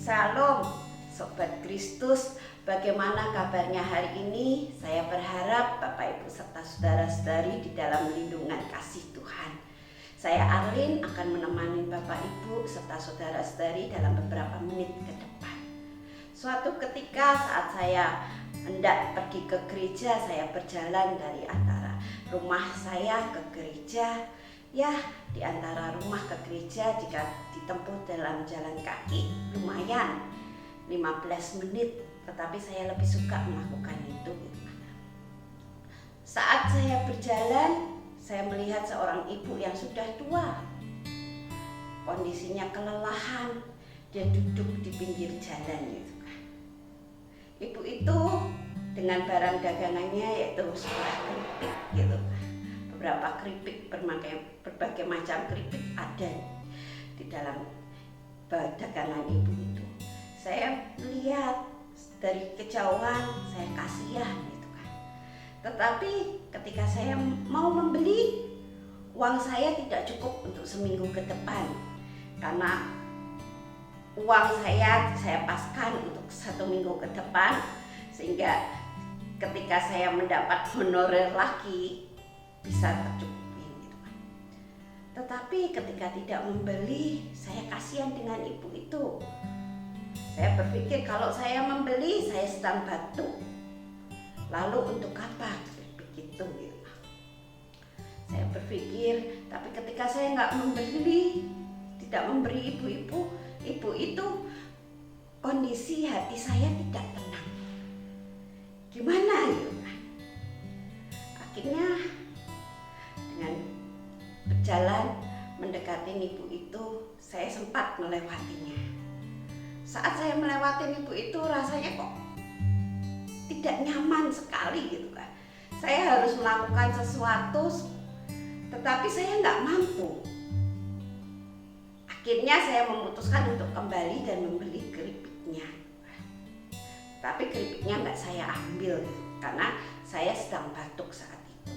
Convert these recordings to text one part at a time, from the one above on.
Salam, Sobat Kristus. Bagaimana kabarnya hari ini? Saya berharap Bapak Ibu serta saudara-saudari di dalam lindungan kasih Tuhan. Saya Arlin akan menemani Bapak Ibu serta saudara-saudari dalam beberapa menit ke depan. Suatu ketika saat saya hendak pergi ke gereja, saya berjalan dari antara rumah saya ke gereja. Ya, di antara rumah ke gereja jika ditempuh dalam jalan kaki lumayan 15 menit, tetapi saya lebih suka melakukan itu. Saat saya berjalan, saya melihat seorang ibu yang sudah tua. Kondisinya kelelahan, dia duduk di pinggir jalan gitu kan. Ibu itu dengan barang dagangannya yaitu sebuah keripik gitu. Beberapa keripik, berbagai macam keripik ada di dalam dagangan ibu itu. Saya lihat dari kejauhan, saya kasihan gitu kan. Tetapi ketika saya mau membeli, uang saya tidak cukup untuk seminggu ke depan, karena uang saya paskan untuk 1 minggu ke depan, sehingga ketika saya mendapat honorer lagi bisa tercukupi gitu kan. Tetapi ketika tidak membeli, saya kasihan dengan ibu itu. Saya berpikir kalau saya membeli, saya sedang batuk. Lalu untuk apa begitu gitu. Saya berpikir, tapi ketika saya nggak membeli, tidak memberi ibu itu kondisi hati saya tidak tenang. Gimana gitu kan? Akhirnya dengan berjalan mendekati ibu itu, saya sempat melewatinya. Saat saya melewati ibu itu, rasanya kok tidak nyaman sekali gitu kan. Saya harus melakukan sesuatu, tetapi saya nggak mampu. Akhirnya saya memutuskan untuk kembali dan membeli keripiknya. Tapi keripiknya nggak saya ambil gitu, karena saya sedang batuk saat itu.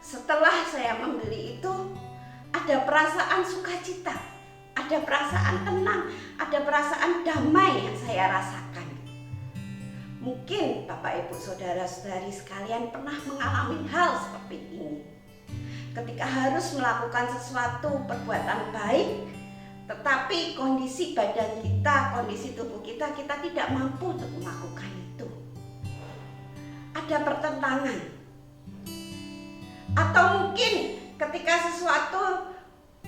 Setelah saya membeli itu, ada perasaan sukacita, ada perasaan tenang, ada perasaan damai yang saya rasakan. Mungkin Bapak Ibu saudara-saudari sekalian pernah mengalami hal seperti ini. Ketika harus melakukan sesuatu perbuatan baik, tetapi kondisi badan kita, kondisi tubuh kita tidak mampu untuk melakukan itu. Ada pertentangan. Atau mungkin ketika sesuatu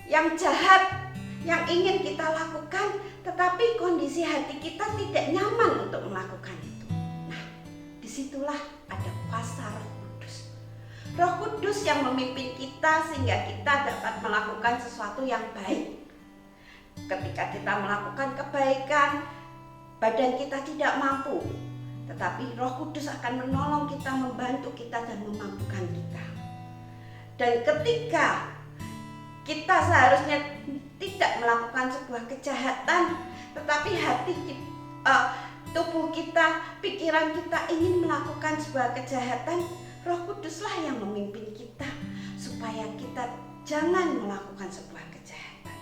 yang jahat yang ingin kita lakukan, tetapi kondisi hati kita tidak nyaman untuk melakukan itu. Nah, disitulah ada kuasa Roh Kudus. Roh Kudus yang memimpin kita sehingga kita dapat melakukan sesuatu yang baik. Ketika kita melakukan kebaikan, badan kita tidak mampu, tetapi Roh Kudus akan menolong kita, membantu kita, dan memampukan kita. Dan ketika kita seharusnya tidak melakukan sebuah kejahatan, tetapi tubuh kita, pikiran kita ingin melakukan sebuah kejahatan, Roh Kuduslah yang memimpin kita supaya kita jangan melakukan sebuah kejahatan.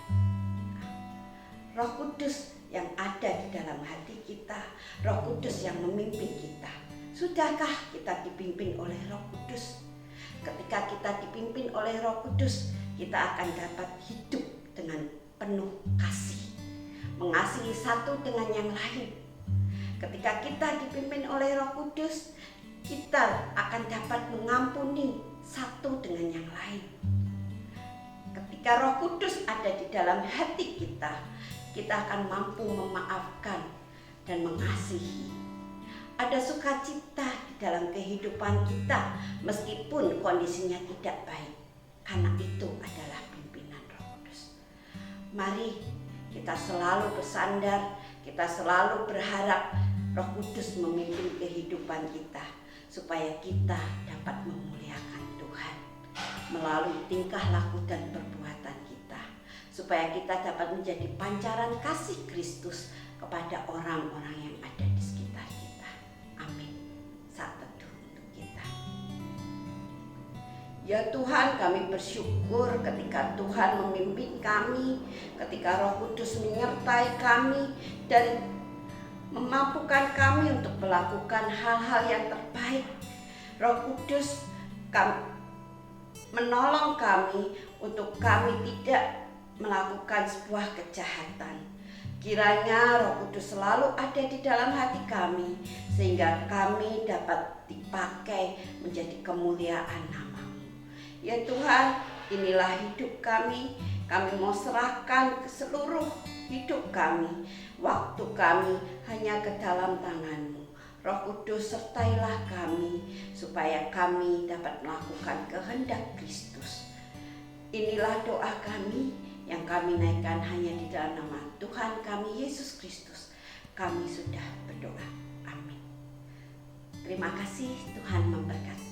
Roh Kudus yang ada di dalam hati kita, Roh Kudus yang memimpin kita. Sudahkah kita dipimpin oleh Roh Kudus? Ketika kita dipimpin oleh Roh Kudus, kita akan dapat hidup dengan penuh kasih, mengasihi satu dengan yang lain. Ketika kita dipimpin oleh Roh Kudus, kita akan dapat mengampuni satu dengan yang lain. Ketika Roh Kudus ada di dalam hati kita, kita akan mampu memaafkan dan mengasihi. Ada sukacita di dalam kehidupan kita meskipun kondisinya tidak baik, karena itu adalah pimpinan Roh Kudus. Mari kita selalu bersandar, kita selalu berharap Roh Kudus memimpin kehidupan kita supaya kita dapat memuliakan Tuhan melalui tingkah laku dan perbuatan kita, supaya kita dapat menjadi pancaran kasih Kristus kepada orang-orang yang ada di sekitar kita. Amin. Saat teduh untuk kita. Ya Tuhan, kami bersyukur ketika Tuhan memimpin kami, ketika Roh Kudus menyertai kami dan memampukan kami untuk melakukan hal-hal yang terbaik. Roh Kudus menolong kami untuk kami tidak melakukan sebuah kejahatan. Kiranya Roh Kudus selalu ada di dalam hati kami, sehingga kami dapat dipakai menjadi kemuliaan nama-Mu. Ya Tuhan, inilah hidup kami. Kami mau serahkan ke seluruh hidup kami. Waktu kami hanya ke dalam tangan-Mu. Roh Kudus, sertailah kami supaya kami dapat melakukan kehendak Kristus. Inilah doa kami yang kami naikkan hanya di dalam nama Tuhan kami Yesus Kristus. Kami sudah berdoa. Amin. Terima kasih, Tuhan memberkati.